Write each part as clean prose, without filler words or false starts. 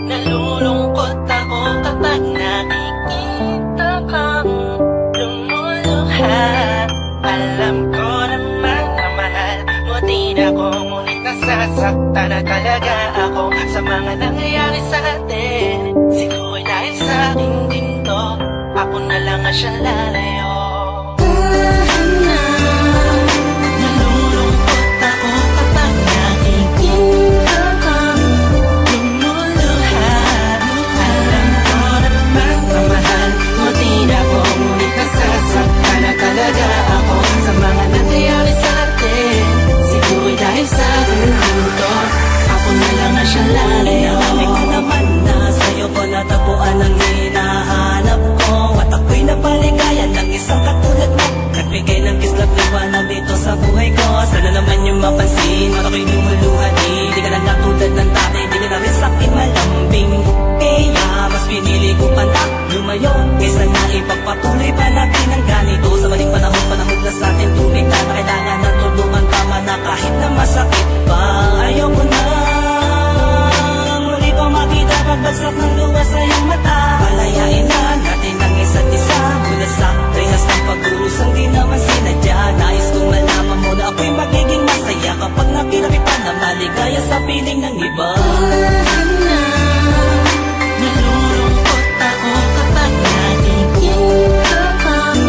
Nalulungkot ako kapag nakikita kang lumuluha. Alam ko naman na mahal mo din ako, ngunit nasasaktan na talaga ako sa mga nangyayari sa atin. Siguro dahil sa aking ginto, ako na lang ang siyang lalayo. Natapuan ang hinahanap ko at ako'y napaligayan ng isang katulad mo. Nagbigay ng kislap liwanag dito sa buhay ko. Sana naman yung mapansin at ako'y lumuluhan. Di ka na natulad ng dati, di ka na rin sa'kin malambing. Kaya mas pinili ko pa na lumayo kaysa na ipagpatuloy pa natin ang ganito. Sa maling panahon na sa atin tumigtan na kailangan ng tulungan. Tama na kahit na masakit pa. Ayoko na muli ko makita pagbagsak ng luwa sa iyong mata. Palayain na natin ang isa't isa mula sa ringas ng pag-urusang di naman sinadya. Nais kong malaman mo na ako'y magiging masaya kapag nakita na maligaya sa piling ng iba. Nalulungkot ako kapag nakikita kang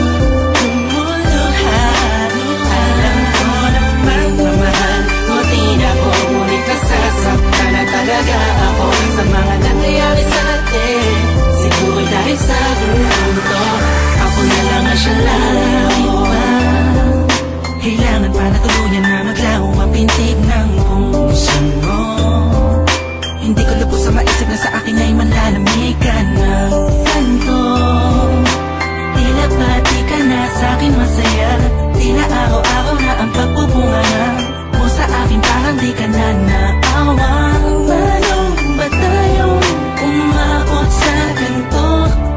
lumuluha. Alam ko naman na mahal mo din ako, ngunit nasasaktan na talaga ako sa mga nangyayari sa atin. Siguro dahil sa ginto, ako na lang ang siyang lalayo. Kailangan pa na tuluyan na maglaho ang pintig ng puso mo. Hindi ko lubos sa maisip na sa akin ay manlalamig ka ng kanto. Tila pati ka na sa'kin masaya, tila araw-araw na ang pagbubunga na mo sa akin, parang di ka na naawang. Paano ba tayong umabot sa ganito?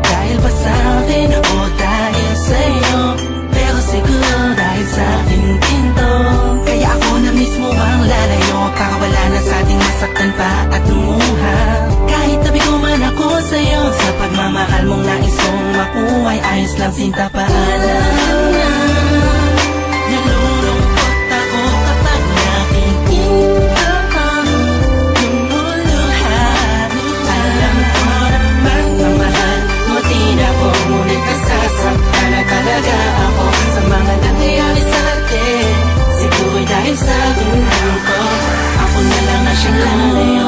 Dahil ba sa'kin o dahil sa'yo? Pero siguro dahil sa'kin ginto. Kaya ako na mismo ang lalayo para wala na sa'ting masaktan pa at lumuha. Kahit tabi ko man ako sa'yo, sa pagmamahal mong nais kong makuha'y ayos lang, sinta, paalam na. Nalulungkot ako kapag nakikita kang lumuluha. Alam ko naman na mahal mo din ako, ngunit nasasaktan na talaga ako sa mga nangyayari sa atin. Siguro dahil sa ginto, ako na lang ang siyang lalayo.